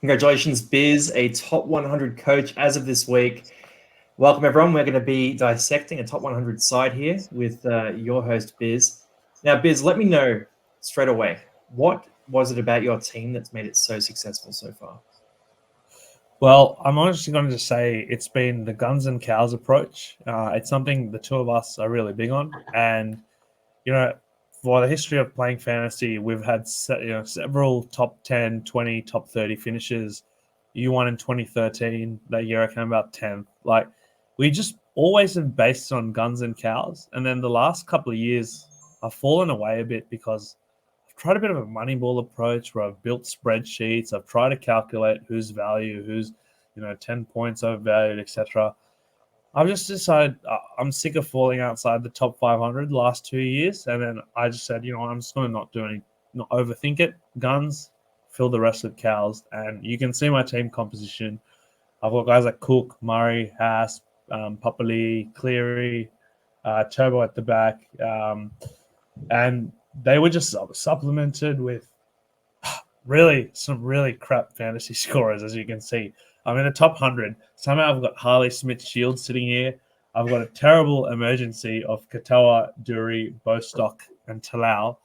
Congratulations, Biz, a top 100 coach as of this week. Welcome, everyone. We're going to be dissecting a top 100 side here with your host, Biz. Now, Biz, let me know straight away, what was it about your team that's made it so successful so far? Well, I'm honestly going to say it's been the guns and cows approach. It's something the two of us are really big on. And, you know, for the history of playing fantasy, we've had several top 10, 20, top 30 finishes. You won in 2013. That year I came about 10th. Like, we just always have based on guns and cows. And then the last couple of years, I've fallen away a bit because I've tried a bit of a Moneyball approach where I've built spreadsheets. I've tried to calculate whose value, who's 10 points overvalued, etc. I've just decided I'm sick of falling outside the top 500 the last 2 years, and then I just said, I'm just going to not overthink it. Guns, fill the rest with cows, and you can see my team composition. I've got guys like Cook, Murray, Haas, Papali, Cleary, Turbo at the back, and they were just supplemented with some really crap fantasy scorers, as you can see. I'm in the top 100. Somehow I've got Harley Smith Shield sitting here. I've got a terrible emergency of Katoa, Dury, Bostock, and Talau.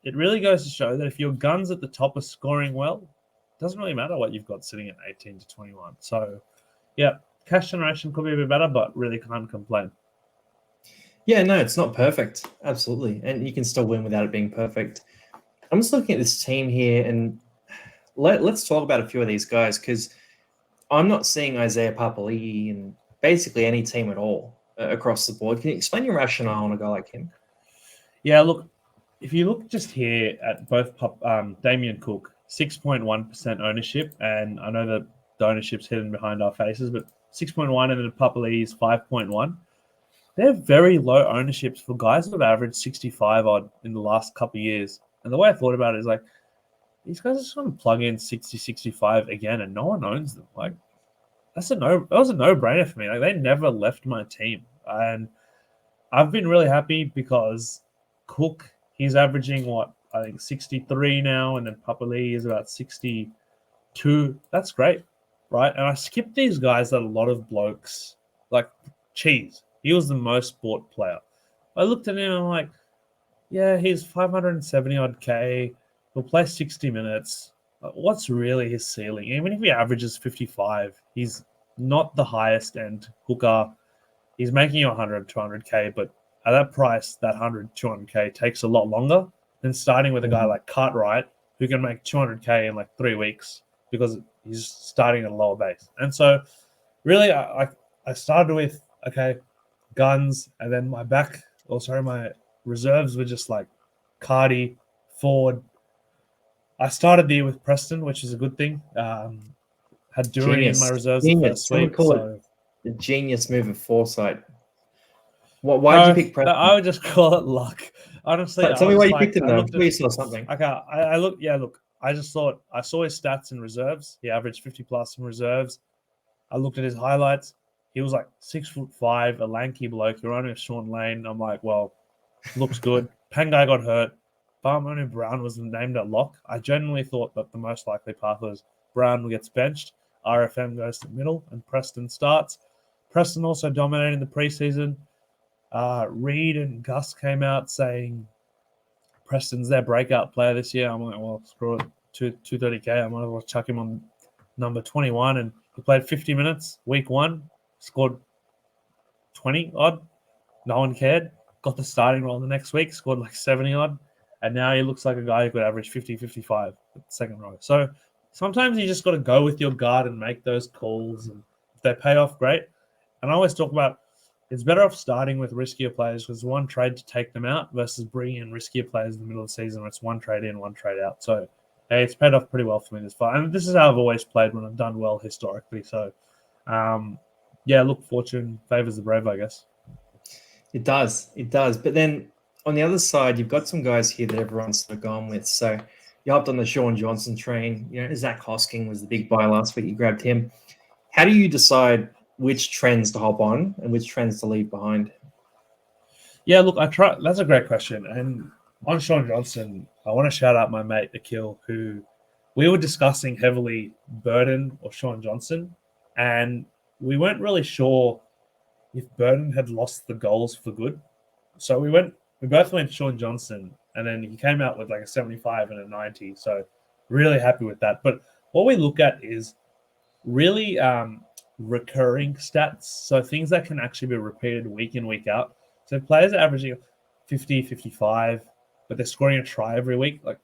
It really goes to show that if your guns at the top are scoring well, it doesn't really matter what you've got sitting at 18 to 21. So, yeah, cash generation could be a bit better, but really can't complain. Yeah, no, it's not perfect. Absolutely. And you can still win without it being perfect. I'm just looking at this team here, and let's talk about a few of these guys, because I'm not seeing Isaiah Papali'i in basically any team at all across the board. Can you explain your rationale on a guy like him? Yeah, look, if you look just here at both Damien Cook, 6.1% ownership, and I know that the ownership's hidden behind our faces, but 6.1 and then Papali'i is 5.1. They're very low ownerships for guys that have averaged 65 odd in the last couple of years. And the way I thought about it is like, these guys are just going to plug in 60, 65 again, and no one owns them. Like, that was a no-brainer for me. Like, they never left my team. And I've been really happy because Cook, he's averaging I think 63 now, and then Papali'i is about 62. That's great, right? And I skipped these guys that a lot of blokes, like Cheese, he was the most bought player. I looked at him and I'm like, yeah, he's 570 odd K. He'll play 60 minutes. What's really his ceiling? Even if he averages 55, he's not the highest end hooker. He's making you 100, 200K, but at that price, that 100, 200K takes a lot longer than starting with a guy like Cartwright, who can make 200K in like 3 weeks because he's starting at a lower base. And so really, I started with, okay, guns, and then my reserves were just like Cardi, Ford. I started the year with Preston, which is a good thing. Had Dury in my reserves the first week. It the genius move of foresight. Why did you pick Preston? I would just call it luck. Honestly, tell me why you picked him. Though. You saw something. Okay, I looked. Yeah, look. I just thought I saw his stats in reserves. He averaged 50 plus in reserves. I looked at his highlights. He was like 6'5", a lanky bloke. You're running with Sean Lane. I'm like, well, looks good. Pangai got hurt. Barmonu Brown was named at lock. I genuinely thought that the most likely path was Brown gets benched, RFM goes to the middle, and Preston starts. Preston also dominated the preseason. Reed and Gus came out saying Preston's their breakout player this year. I'm like, well, screw it, 230K. I might as well chuck him on number 21. And he played 50 minutes, week 1, scored 20 odd. No one cared. Got the starting role the next week, scored like 70 odd. And now he looks like a guy who could average 50, 55 at the second row. So sometimes you just got to go with your gut and make those calls. And if they pay off, great. And I always talk about it's better off starting with riskier players because one trade to take them out versus bringing in riskier players in the middle of the season where it's one trade in, one trade out. So, hey, it's paid off pretty well for me this far. And this is how I've always played when I've done well historically. So, yeah, look, fortune favors the brave, I guess. It does. But then on the other side, you've got some guys here that everyone's sort of gone with. So you hopped on the Sean Johnson train. Zach Hosking was the big buy last week. You grabbed him. How do you decide which trends to hop on and which trends to leave behind? Yeah, look, that's a great question. And on Sean Johnson, I want to shout out my mate Akil, who we were discussing heavily Burden or Sean Johnson, and we weren't really sure if Burden had lost the goals for good. So we both went Sean Johnson, and then he came out with like a 75 and a 90. So really happy with that. But what we look at is really recurring stats. So things that can actually be repeated week in, week out. So players are averaging 50, 55, but they're scoring a try every week. Like,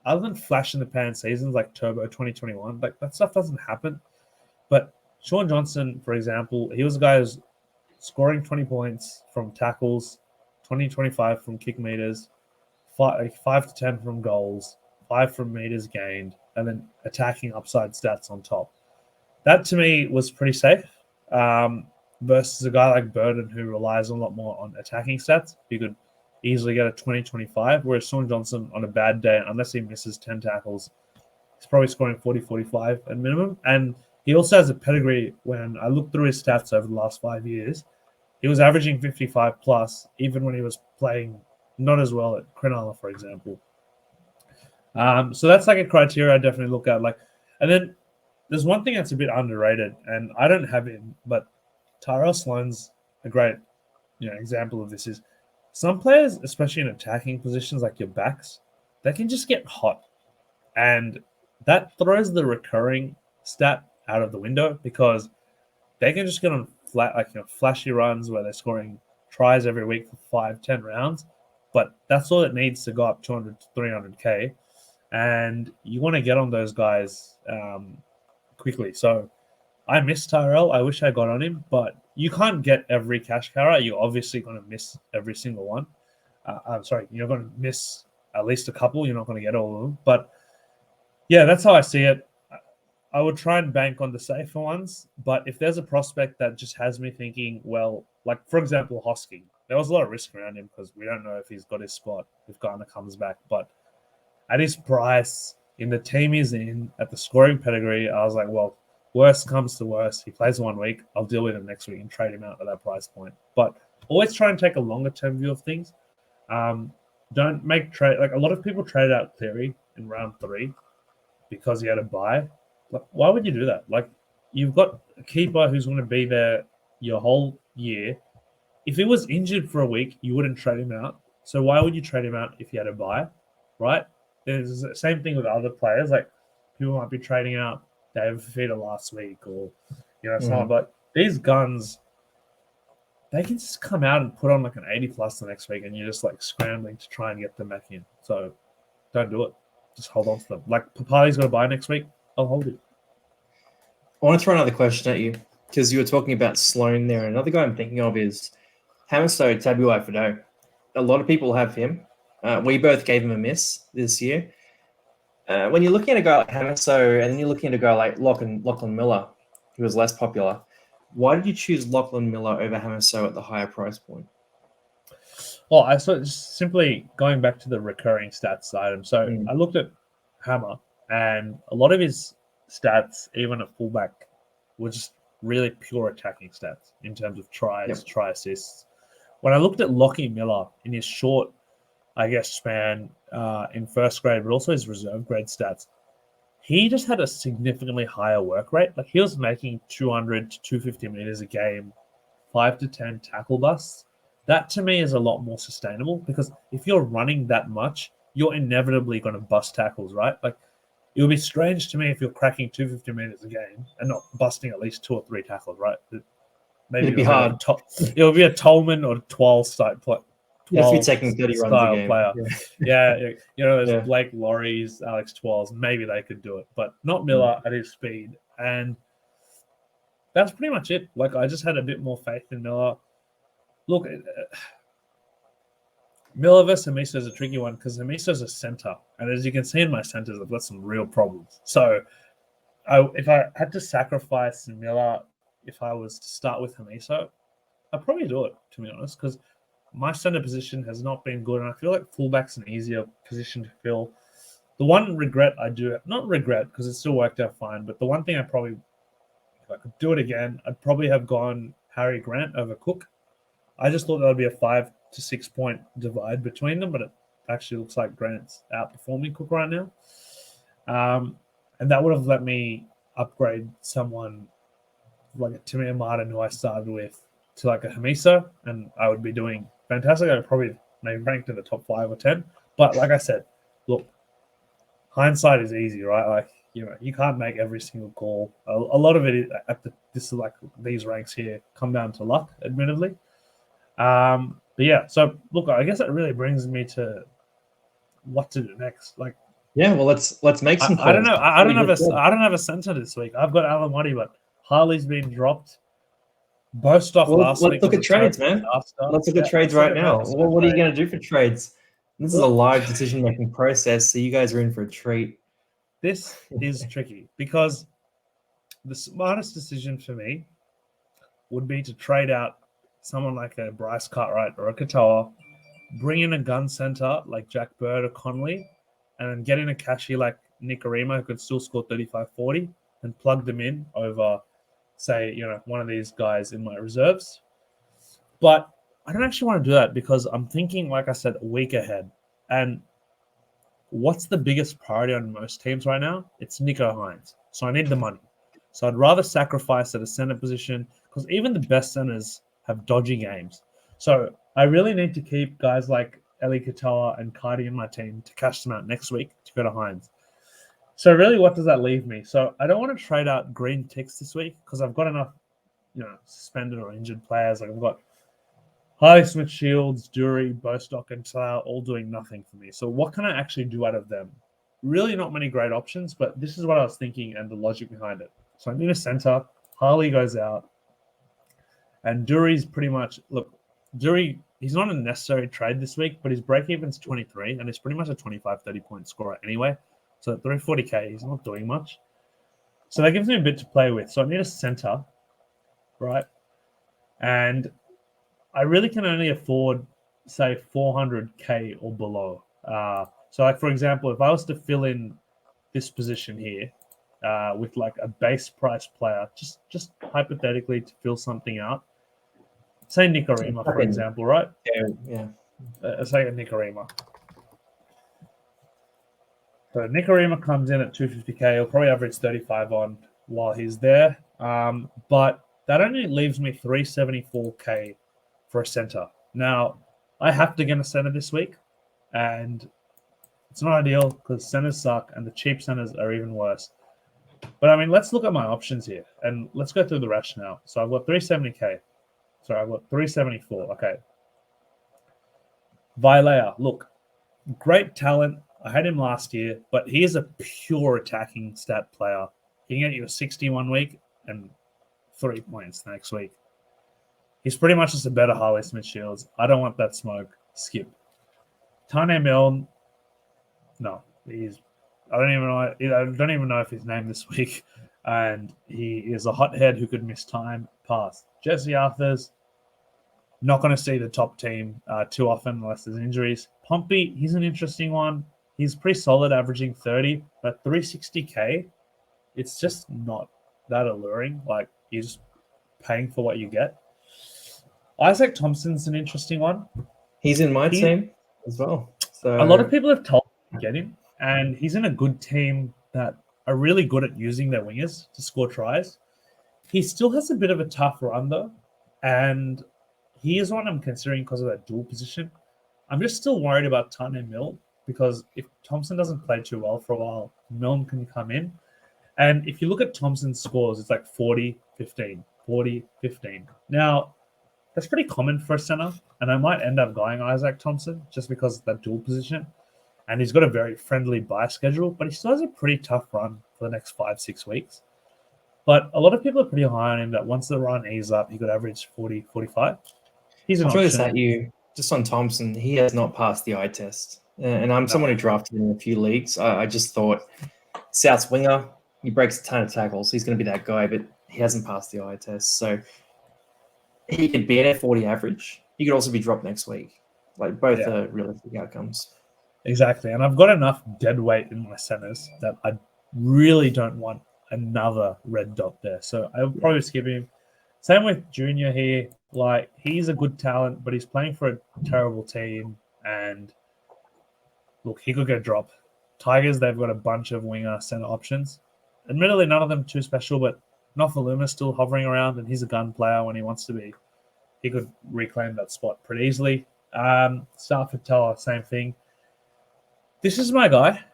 other than flash in the pan seasons like Turbo 2021, like that stuff doesn't happen. But Sean Johnson, for example, he was a guy who's scoring 20 points from tackles, 25 from kick meters, 5 to 10 from goals, 5 from meters gained, and then attacking upside stats on top. That to me was pretty safe versus a guy like Burden who relies a lot more on attacking stats. He could easily get a 20-25, whereas Sean Johnson on a bad day, unless he misses 10 tackles, he's probably scoring 40-45 at minimum. And he also has a pedigree. When I looked through his stats over the last 5 years, he was averaging 55 plus, even when he was playing not as well at Cronulla, for example. So that's like a criteria I definitely look at. Like, and then there's one thing that's a bit underrated, and I don't have him, but Tyrell Sloan's a great, example of this. Is some players, especially in attacking positions like your backs, they can just get hot, and that throws the recurring stat out of the window because they can just get on flashy runs where they're scoring tries every week for 5-10 rounds, but that's all it needs to go up 200 to 300k, and you want to get on those guys quickly. So I miss Tyrell. I wish I got on him, but you can't get every cash cow. You're obviously going to miss every single one. I'm sorry, you're going to miss at least a couple. You're not going to get all of them. But yeah, that's how I see it. I would try and bank on the safer ones. But if there's a prospect that just has me thinking, well, like for example, Hosking, there was a lot of risk around him because we don't know if he's got his spot if Garner comes back. But at his price, in the team he's in, at the scoring pedigree, I was like, well, worst comes to worst. He plays 1 week. I'll deal with him next week and trade him out at that price point. But always try and take a longer term view of things. Don't make trade. Like a lot of people traded out Cleary in round 3 because he had a bye. Like, why would you do that? Like, you've got a keeper who's going to be there your whole year. If he was injured for a week, you wouldn't trade him out. So why would you trade him out if he had a bye, right? There's the same thing with other players. Like people might be trading out David Fafita last week, or someone. But these guns, they can just come out and put on like an 80 plus the next week, and you're just like scrambling to try and get them back in. So don't do it. Just hold on to them. Like Papali's got to buy next week. I'll hold it. I want to throw another question at you because you were talking about Sloan there. Another guy I'm thinking of is Hamiso Tabuai-Fidow. A lot of people have him. We both gave him a miss this year. When you're looking at a guy like Hamiso and then you're looking at a guy like Lachlan Miller, who was less popular, why did you choose Lachlan Miller over Hamiso at the higher price point? Well, I saw just simply going back to the recurring stats item. So I looked at Hammer, and a lot of his stats, even at fullback, were just really pure attacking stats in terms of tries, try assists. When I looked at Lachie Miller in his short, span in first grade, but also his reserve grade stats, he just had a significantly higher work rate. Like he was making 200 to 250 meters a game, 5 to 10 tackle busts. That to me is a lot more sustainable because if you're running that much, you're inevitably going to bust tackles, right? Like it would be strange to me if you're cracking 250 meters a game and not busting at least 2 or 3 tackles, right? Maybe it'd be hard. It would be a Tolman or 12 type play. You have to be taking 30 runs a game. Player. Yeah. There's Blake Laurie's, Alex Twirls. Maybe they could do it, but not Miller at his speed. And that's pretty much it. Like, I just had a bit more faith in Miller. Look, Miller versus Hamiso is a tricky one because Hamiso is a center. And as you can see in my centers, I've got some real problems. So if I had to sacrifice Miller, if I was to start with Hamiso, I'd probably do it, to be honest, because my center position has not been good, and I feel like fullback's an easier position to fill. The one regret I do, not regret because it still worked out fine, but the one thing if I could do it again, I'd probably have gone Harry Grant over Cook. I just thought that would be a 5 to 6 point divide between them, but it actually looks like Grant's outperforming Cook right now. And that would have let me upgrade someone like a Timmy Martin who I started with to like a Hamiso, and I would be doing fantastic. I would probably maybe ranked in the top 5 or 10. But like I said, look, hindsight is easy, right? Like, you can't make every single call. A lot of it these ranks here come down to luck, admittedly. But yeah, so look, I guess that really brings me to what to do next. Like, Yeah, well, let's make some calls. I don't know. I don't have a center this week. I've got Alan Waddy, but Harley's been dropped. Bostock last let's week. look at trades, man. Let's look at trades right now. What are you going to do for trades? This is a live decision-making process, so you guys are in for a treat. This is tricky because the smartest decision for me would be to trade out someone like a Bryce Cartwright or a Katoa, bring in a gun center like Jack Bird or Connolly, and then get in a cashier like Nicarima who could still score 35-40 and plug them in over, say, one of these guys in my reserves. But I don't actually want to do that because I'm thinking, like I said, a week ahead. And what's the biggest priority on most teams right now? It's Nico Hines. So I need the money. So I'd rather sacrifice at a center position because even the best centers have dodgy games. So I really need to keep guys like Eli Katoa and Cardi in my team to cash them out next week to go to Hines. So really, what does that leave me? So I don't want to trade out green ticks this week because I've got enough, suspended or injured players. Like I've got Harley Smith Shields, Dury, Bostock, and Slough all doing nothing for me. So what can I actually do out of them? Really not many great options, but this is what I was thinking and the logic behind it. So I need a center. Harley goes out. And Dury's pretty much, look, Dury, he's not a necessary trade this week, but his break-even's 23, and it's pretty much a 25, 30-point scorer anyway. So at 340K, he's not doing much. So that gives me a bit to play with. So I need a center, right? And I really can only afford, say, 400K or below. So, like, for example, if I was to fill in this position here with, like, a base price player, just hypothetically to fill something out, say Nicarima, for example, right? Yeah. Say a Nicarima. So Nicarima comes in at 250K. He'll probably average 35 on while he's there. But that only leaves me 374K for a center. Now, I have to get a center this week, and it's not ideal because centers suck and the cheap centers are even worse. But I mean, let's look at my options here and let's go through the rationale. So I've got 370K. Sorry, I've got 374. Okay. Vilea, look, great talent. I had him last year, but he is a pure attacking stat player. He can get you a 61 week and 3 points the next week. He's pretty much just a better Harley Smith Shields. I don't want that smoke. Skip. Tane Milne, no, I don't even know if he's named this week, and he is a hothead who could miss time. Pass. Jesse Arthur's not going to see the top team too often unless there's injuries. Pompey, he's an interesting one. He's pretty solid, averaging 30, but 360K, it's just not that alluring. Like, you're just paying for what you get. Isaac Thompson's an interesting one. He's in my team as well. So a lot of people have told me to get him, and he's in a good team that are really good at using their wingers to score tries. He still has a bit of a tough run, though, and he is one I'm considering because of that dual position. I'm just still worried about Tane Milne because if Thompson doesn't play too well for a while, Milne can come in. And if you look at Thompson's scores, it's like 40-15, 40-15. Now, that's pretty common for a center, and I might end up going Isaac Thompson just because of that dual position. And he's got a very friendly buy schedule, but he still has a pretty tough run for the next 5-6 weeks. But a lot of people are pretty high on him that once the run eases up, he could average 40-45. He's an I'll throw option. this at you. Just on Thompson, he has not passed the eye test. And I'm someone who drafted him in a few leagues. I just thought South's winger, he breaks a ton of tackles. He's going to be that guy, but he hasn't passed the eye test. So he could be at a 40 average. He could also be dropped next week. Like, both are realistic outcomes. Exactly. And I've got enough dead weight in my centers that I really don't want another red dot there. So I'll probably skip him. Same with Junior here. Like, he's a good talent, but he's playing for a terrible team. And look, he could get dropped. Tigers, they've got a bunch of winger center options. Admittedly, none of them too special, but Nofaluma's still hovering around, and he's a gun player when he wants to be. He could reclaim that spot pretty easily. Starford Tower, same thing. This is my guy.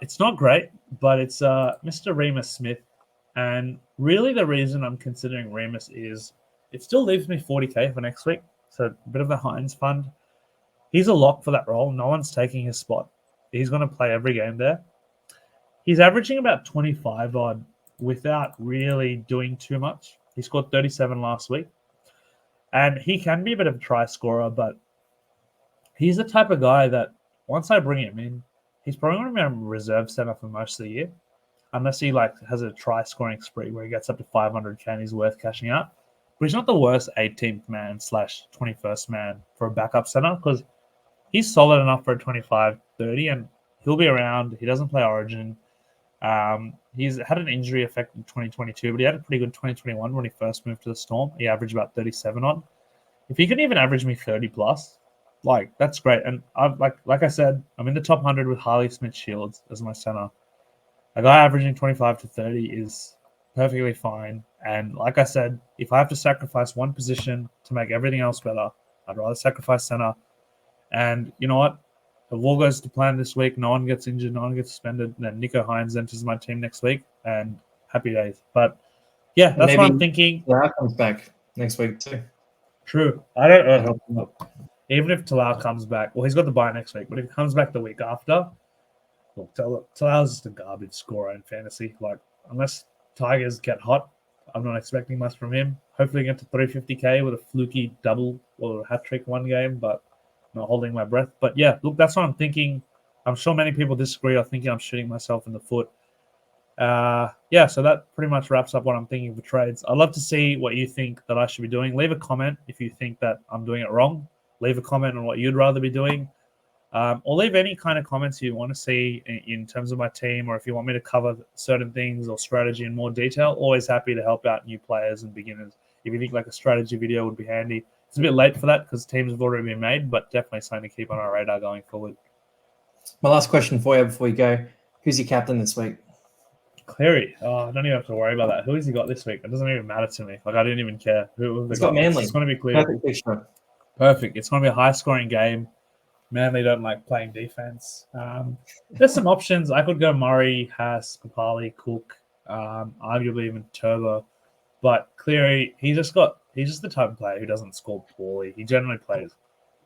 It's not great, but it's Mr. Remus Smith. And really the reason I'm considering Remus is it still leaves me 40K for next week. So a bit of a Heinz fund. He's a lock for that role. No one's taking his spot. He's going to play every game there. He's averaging about 25 odd without really doing too much. He scored 37 last week. And he can be a bit of a try scorer, but he's the type of guy that once I bring him in, he's probably going to be a reserve center for most of the year. Unless he has a try scoring spree where he gets up to 500K and he's worth cashing out. But he's not the worst 18th man / 21st man for a backup center because he's solid enough for a 25-30 and he'll be around. He doesn't play Origin. He's had an injury effect in 2022, but he had a pretty good 2021 when he first moved to the Storm. He averaged about 37 on. If he can even average me 30 plus, that's great. And I've like I said, I'm in the top 100 with Harley Smith Shields as my center. A guy averaging 25 to 30 is perfectly fine. And like I said, if I have to sacrifice one position to make everything else better, I'd rather sacrifice center. And you know what? If all goes to plan this week, no one gets injured, no one gets suspended, then Nico Hines enters my team next week, and happy days. But yeah, that's Maybe what I'm thinking. Talau comes back next week too. True. I don't know. Even if Talau comes back, well, he's got the bye next week, but if he comes back the week after, look, Talau's just a garbage scorer in fantasy. Unless Tigers get hot, I'm not expecting much from him. Hopefully get to 350K with a fluky double or a hat trick one game, but not holding my breath. But yeah, look, that's what I'm thinking. I'm sure many people disagree. I'm thinking I'm shooting myself in the foot. So that pretty much wraps up what I'm thinking for trades. I'd love to see what you think that I should be doing. Leave a comment if you think that I'm doing it wrong. Leave a comment on what you'd rather be doing. Or leave any kind of comments you want to see in terms of my team, or if you want me to cover certain things or strategy in more detail. Always happy to help out new players and beginners. If you think a strategy video would be handy. It's a bit late for that because teams have already been made, but definitely something to keep on our radar going forward. My last question for you before you go. Who's your captain this week? Cleary. I don't even have to worry about that. Who has he got this week? It doesn't even matter to me. I didn't even care. He's got Manly. It's going to be Cleary. Perfect picture. Perfect. It's going to be a high-scoring game. Manly don't like playing defense. There's some options. I could go Murray, Haas, Papali, Cook, arguably even Turbo. But Cleary, he's just the type of player who doesn't score poorly. He generally plays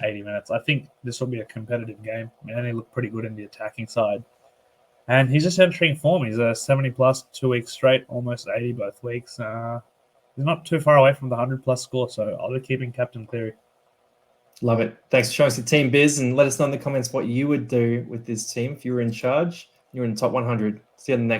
80 minutes. I think this will be a competitive game. Manly look pretty good in the attacking side. And he's just entering form. He's a 70-plus 2 weeks straight, almost 80 both weeks. He's not too far away from the 100-plus score, so I'll be keeping Captain Cleary. Love it. Thanks for showing us the team, Biz, and let us know in the comments what you would do with this team if you were in charge. You were in the top 100. See you in the next